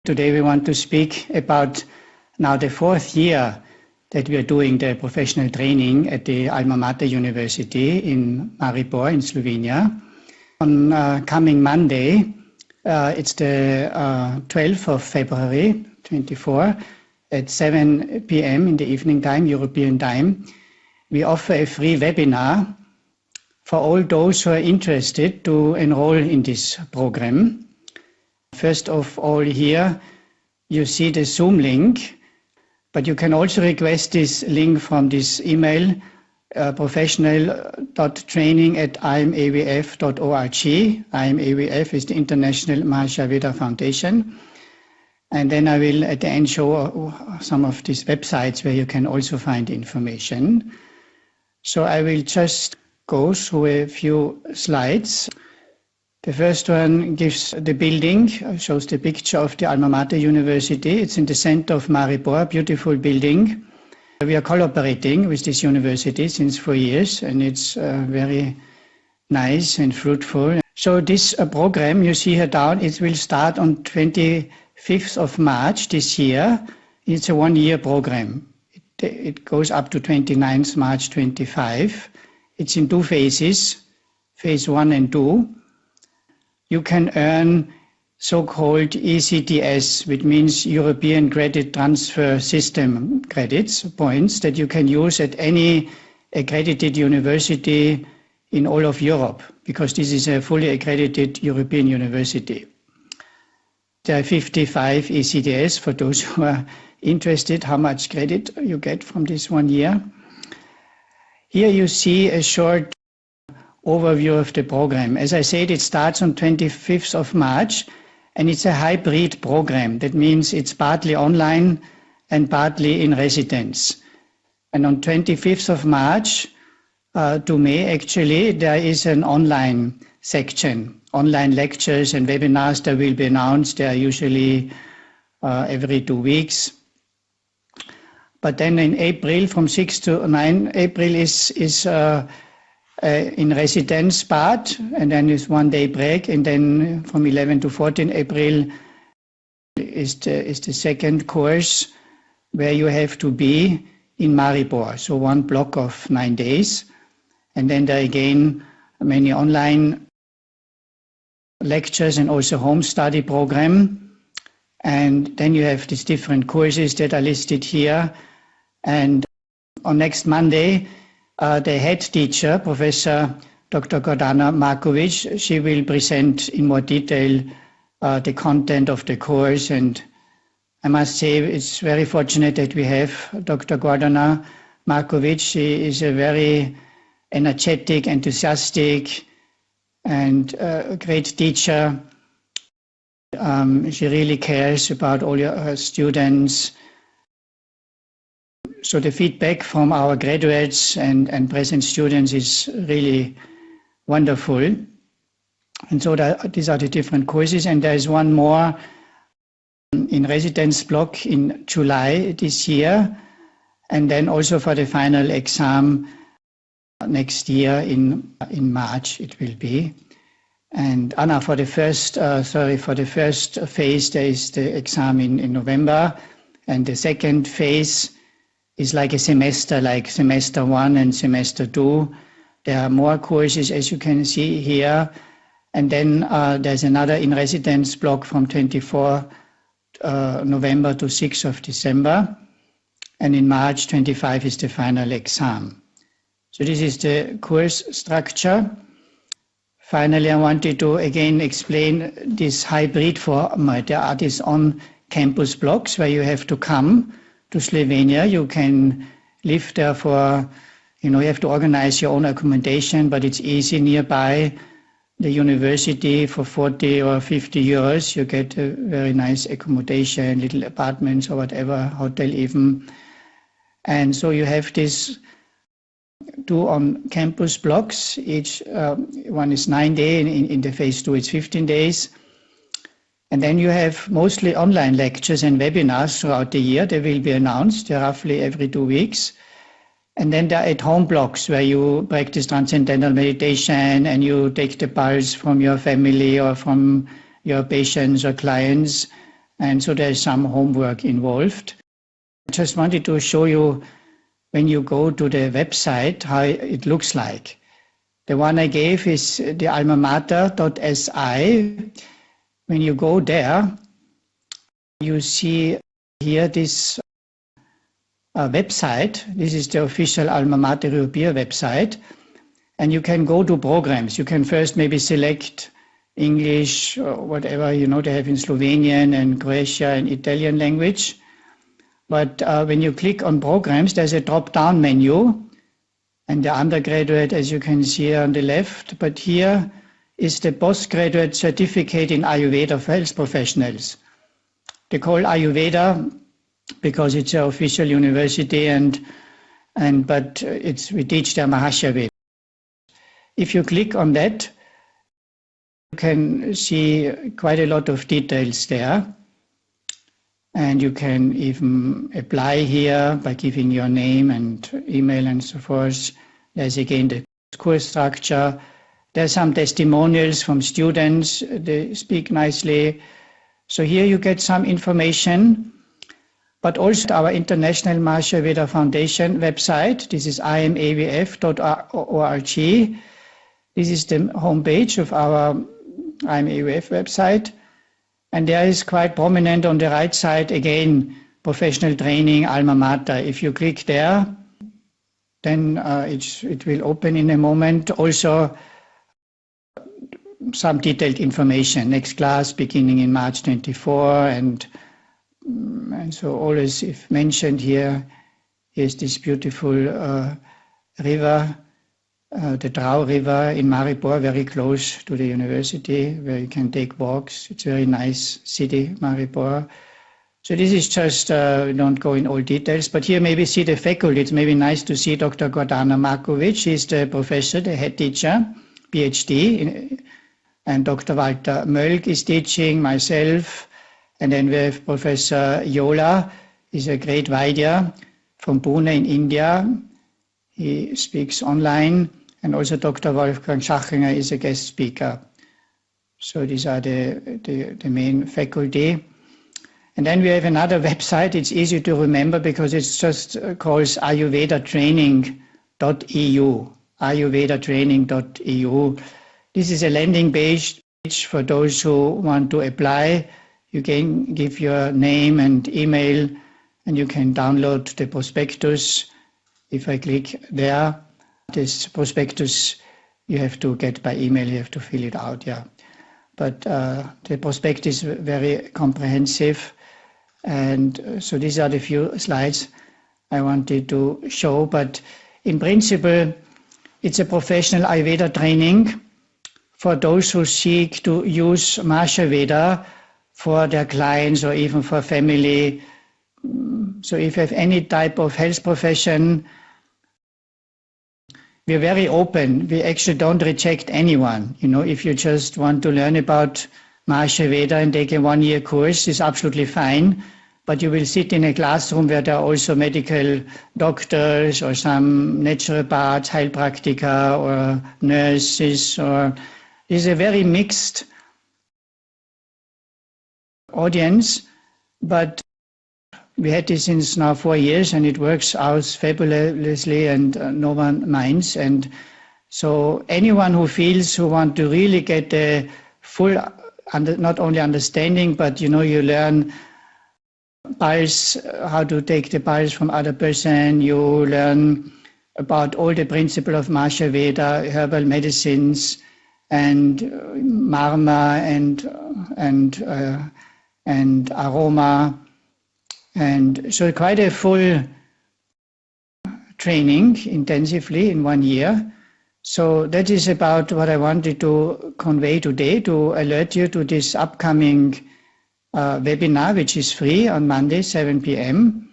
Today we want to speak about now the 4th year that we are doing the professional training at the Alma Mater University in Maribor in Slovenia. On coming Monday, it's the 12th of February 24 at 7 p.m. in the evening time, European time, we offer a free webinar for all those who are interested to enroll in this program. First of all, here you see the Zoom link, but you can also request this link from this email, professional.training@imavf.org. IMAVF is the International Maharishi AyurVeda Foundation. And then I will at the end show some of these websites where you can also find information. So I will just go through a few slides. The first one gives the building, shows the picture of the Alma Mater University. It's in the center of Maribor, beautiful building. We are collaborating with this university since 4 years, and it's very nice and fruitful. So this program you see here down, it will start on 25th of March this year. It's a 1-year program. It goes up to 29th March 25. It's in 2 phases, phase 1 and 2. You can earn so-called ECTS, which means European Credit Transfer System credits, points that you can use at any accredited university in all of Europe, because this is a fully accredited European university. There are 55 ECTS for those who are interested, how much credit you get from this 1 year. Here you see a short overview of the program. As I said, it starts on 25th of March, and it's a hybrid program. That means it's partly online and partly in residence. And on 25th of March to May, actually, there is an online section. Online lectures and webinars that will be announced. They are usually every 2 weeks. But then in April, from 6 to 9 April is in residence part, and then is 1 day break, and then from 11 to 14 April is the second course where you have to be in Maribor, so 1 block of 9 days. And then there are again many online lectures and also home study program. And then you have these different courses that are listed here. And on next Monday, the head teacher, Professor Dr. Gordana Markovic, she will present in more detail the content of the course. And I must say it's very fortunate that we have Dr. Gordana Markovic. She is a very energetic, enthusiastic, and a great teacher. She really cares about all her students. So the feedback from our graduates and present students is really wonderful. And so these are the different courses. And there is one more in residence block in July this year. And then also for the final exam next year in March it will be. And Anna, for the first phase, there is the exam in November. And the second phase is like a semester, like semester 1 and semester 2. There are more courses, as you can see here. And then there's another in residence block from 24 November to 6th of December. And in March 25 is the final exam. So this is the course structure. Finally, I wanted to again explain this hybrid format. There are these on-campus blocks where you have to come to Slovenia. You can live there for, you have to organize your own accommodation, but it's easy nearby the university for 40 or 50 euros. You get a very nice accommodation, little apartments or whatever, hotel even. And so you have these 2 on-campus blocks. Each one is 9 days. In the phase 2, it's 15 days. And then you have mostly online lectures and webinars throughout the year. They will be announced roughly every 2 weeks. And then there are at-home blocks where you practice transcendental meditation and you take the pulse from your family or from your patients or clients. And so there's some homework involved. I just wanted to show you when you go to the website how it looks like. The one I gave is the almamater.si. When you go there, you see here this website. This is the official Alma Mater Europaea website. And you can go to programs. You can first maybe select English or whatever, they have in Slovenian and Croatian and Italian language. But when you click on programs, there's a drop-down menu. And the undergraduate, as you can see on the left, but here is the postgraduate certificate in Ayurveda for health professionals. They call Ayurveda because it's an official university, but we teach there Maharishi AyurVeda. If you click on that, you can see quite a lot of details there. And you can even apply here by giving your name and email and so forth. There's again the course structure. There's some testimonials from students. They speak nicely. So here you get some information, but also our International Maharishi AyurVeda Foundation website. This is imavf.org. This is the homepage of our IMAVF website. And there is quite prominent on the right side, again, professional training, Alma Mater. If you click there, then it will open in a moment. Also, some detailed information. Next class beginning in March 24. And so always, if mentioned here, is this beautiful river, the Drau River in Maribor, very close to the university, where you can take walks. It's a very nice city, Maribor. So this is just, we don't go in all details, but here maybe see the faculty. It's maybe nice to see Dr. Gordana Markovic. She's the professor, the head teacher, PhD, and Dr. Walter Mölk is teaching, myself, and then we have Professor Yola, he's a great Vaidya from Pune in India. He speaks online. And also Dr. Wolfgang Schachinger is a guest speaker. So these are the main faculty. And then we have another website. It's easy to remember because it's just called ayurvedatraining.eu. ayurvedatraining.eu. This is a landing page for those who want to apply. You can give your name and email, and you can download the prospectus. If I click there, this prospectus you have to get by email, you have to fill it out, yeah. But the prospectus is very comprehensive. And so these are the few slides I wanted to show. But in principle, it's a professional Ayurveda training for those who seek to use Maharishi AyurVeda for their clients or even for family. So if you have any type of health profession, we're very open. We actually don't reject anyone. If you just want to learn about Maharishi AyurVeda and take a one-year course, it's absolutely fine. But you will sit in a classroom where there are also medical doctors or some naturopaths, Heilpraktiker or nurses. It's a very mixed audience, but we had this since now 4 years, and it works out fabulously, and no one minds. And so anyone who want to really get the full, not only understanding, but you learn pulse, how to take the pulse from other person. You learn about all the principles of Maharishi AyurVeda, herbal medicines, and marma and aroma. And so quite a full training intensively in 1 year. So that is about what I wanted to convey today, to alert you to this upcoming webinar, which is free on Monday, 7 p.m.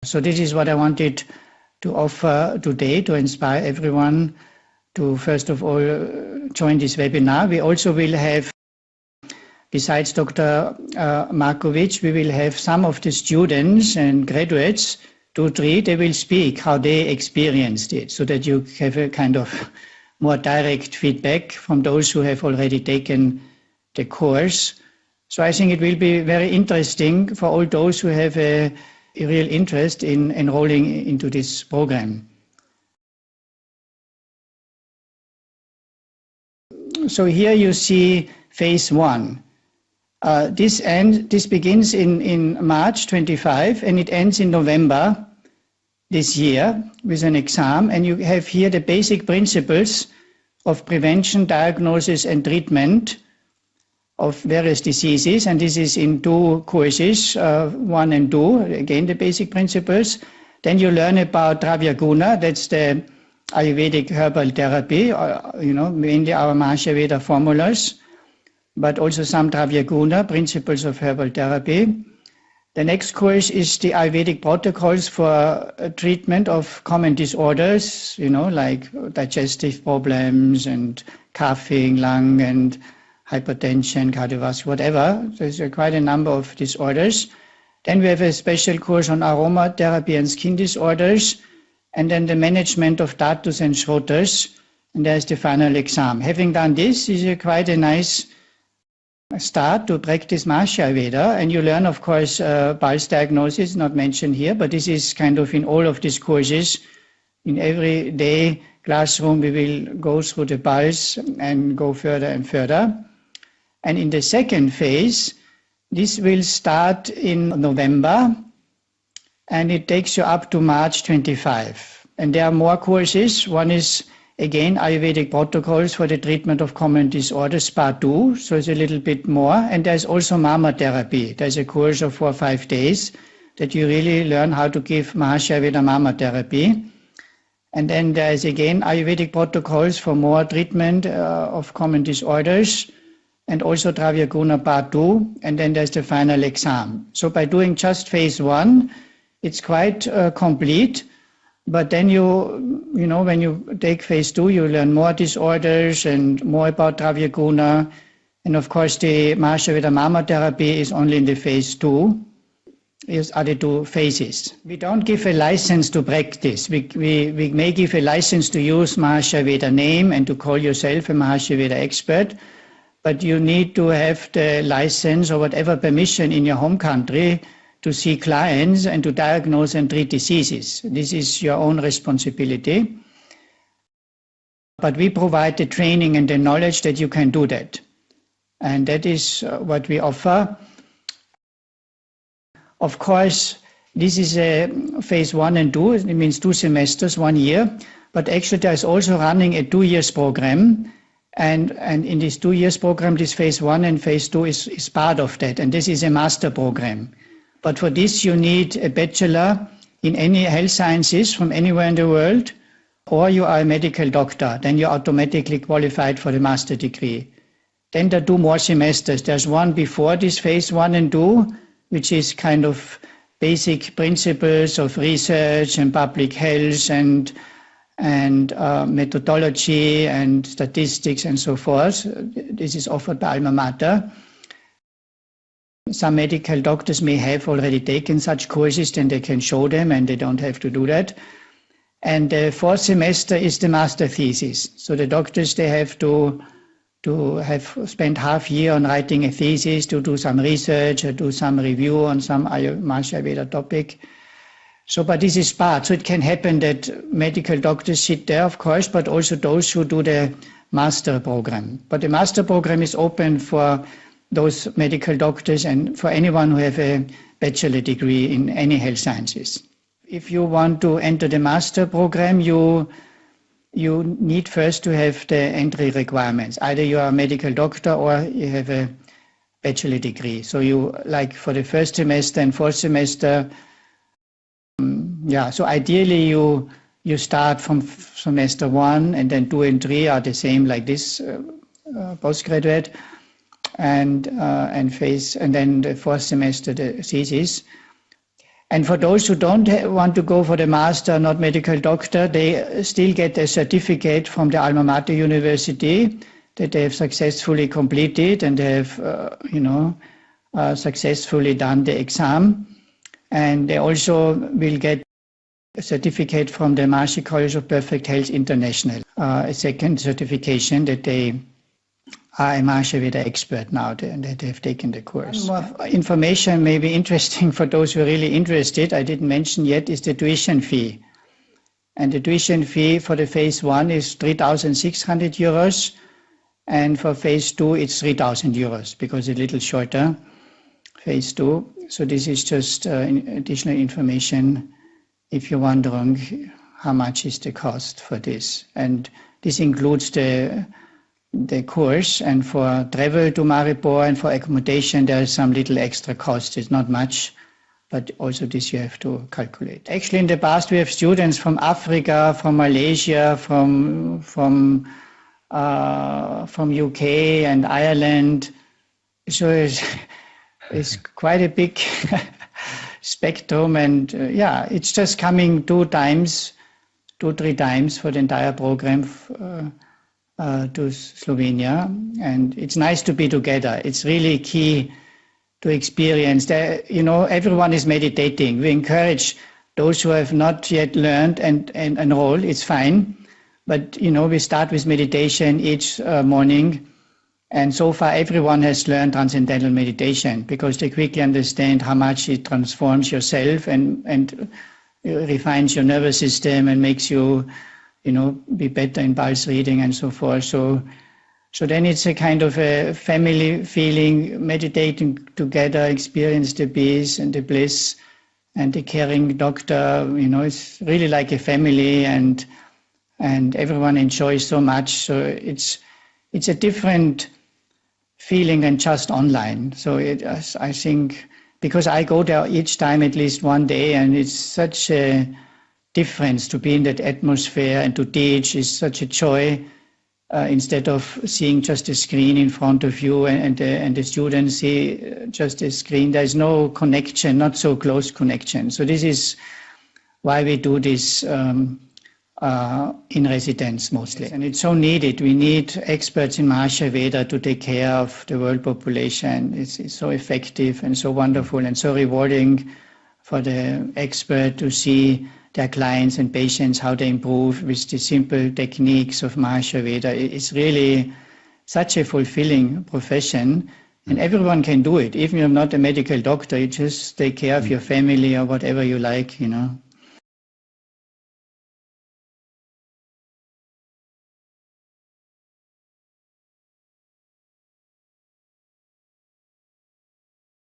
So this is what I wanted to offer today to inspire everyone to, first of all, join this webinar. We also will have, besides Dr. Markovic, we will have some of the students and graduates, 2, 3, they will speak how they experienced it, so that you have a kind of more direct feedback from those who have already taken the course. So I think it will be very interesting for all those who have a real interest in enrolling into this program. So here you see phase 1. This begins in March 25 and it ends in November this year with an exam. And you have here the basic principles of prevention, diagnosis and treatment of various diseases. And this is in 2 courses, 1 and 2, again the basic principles. Then you learn about Dravya Guna, that's the Ayurvedic herbal therapy, mainly our Maharishi AyurVeda formulas, but also some Dravya Guna, principles of herbal therapy. The next course is the Ayurvedic protocols for treatment of common disorders, like digestive problems and coughing, lung and hypertension, cardiovascular, whatever. There's quite a number of disorders. Then we have a special course on aromatherapy and skin disorders, and then the management of datus and shrotas, and there's the final exam. Having done this is quite a nice start to practice Maharishi AyurVeda, and you learn, of course, pulse diagnosis, not mentioned here, but this is kind of in all of these courses. In every day classroom, we will go through the pulse and go further and further. And in the second phase, this will start in November, and it takes you up to March 25. And there are more courses. One is, again, Ayurvedic protocols for the treatment of common disorders, part 2, so it's a little bit more. And there's also mama therapy. There's a course of 4 or 5 days that you really learn how to give Maharishi AyurVeda mama therapy. And then there's, again, Ayurvedic protocols for more treatment of common disorders, and also Dravya Guna part 2, and then there's the final exam. So by doing just phase 1, it's quite complete, but then when you take phase 2, you learn more disorders and more about Dravya Guna, and of course the Maharishi AyurVeda mama therapy is only in the phase 2. These are the 2 phases. We don't give a license to practice. We may give a license to use Maharishi AyurVeda name and to call yourself a Maharishi AyurVeda expert, but you need to have the license or whatever permission in your home country to see clients and to diagnose and treat diseases. This is your own responsibility. But we provide the training and the knowledge that you can do that. And that is what we offer. Of course, this is a phase 1 and 2. It means 2 semesters, 1 year. But actually, there's also running a 2 years program. And in this 2 years program, this phase 1 and phase 2 is part of that. And this is a master program. But for this, you need a bachelor in any health sciences from anywhere in the world, or you are a medical doctor. Then you're automatically qualified for the master degree. Then there are 2 more semesters. There's one before this phase 1 and 2, which is kind of basic principles of research and public health and methodology and statistics and so forth. This is offered by Alma Mater. Some medical doctors may have already taken such courses, then they can show them and they don't have to do that. And the 4th semester is the master thesis. So the doctors, they have to have spent half year on writing a thesis, to do some research or do some review on some Maharishi AyurVeda topic. So, but this is part. So it can happen that medical doctors sit there, of course, but also those who do the master program. But the master program is open for those medical doctors and for anyone who have a bachelor degree in any health sciences. If you want to enter the master program, you need first to have the entry requirements. Either you are a medical doctor or you have a bachelor degree. So you, like for the 1st semester and 4th semester, so ideally you start from semester 1 and then 2 and 3 are the same like this postgraduate and then the 4th semester the thesis. And for those who don't want to go for the master, not medical doctor, they still get a certificate from the Alma Mater University that they have successfully completed and they have successfully done the exam. And they also will get a certificate from the Maharishi College of Perfect Health International, a second certification that they are a Maharishi AyurVeda expert now, that they've taken the course. One more information may be interesting for those who are really interested, I didn't mention yet, is the tuition fee. And the tuition fee for the phase 1 is 3,600 euros. And for phase 2, it's 3,000 euros because it's a little shorter, phase 2. So this is just additional information if you're wondering how much is the cost for this. And this includes the course, and for travel to Maribor and for accommodation, there is some little extra cost. It's not much, but also this you have to calculate. Actually, in the past, we have students from Africa, from Malaysia, from UK and Ireland. So it's quite a big spectrum, and it's just coming 2-3 times for the entire program to Slovenia, and it's nice to be together. It's really key to experience that, everyone is meditating. We encourage those who have not yet learned and enroll, it's fine. But, we start with meditation each morning. And so far, everyone has learned transcendental meditation because they quickly understand how much it transforms yourself and refines your nervous system and makes you, be better in pulse reading and so forth. So then it's a kind of a family feeling, meditating together, experience the peace and the bliss and the caring doctor. It's really like a family, and everyone enjoys so much. So it's a different feeling than just online. So I think, because I go there each time at least one day, and it's such a difference to be in that atmosphere and to teach is such a joy. Instead of seeing just a screen in front of you and the students see just a screen, there is no connection, not so close connection. So this is why we do this in residence mostly. And it's so needed. We need experts in Maharishi AyurVeda to take care of the world population. It's so effective and so wonderful and so rewarding for the expert to see their clients and patients, how they improve with the simple techniques of Maharishi AyurVeda. It's really such a fulfilling profession, and everyone can do it. Even if you're not a medical doctor, you just take care of your family or whatever you like,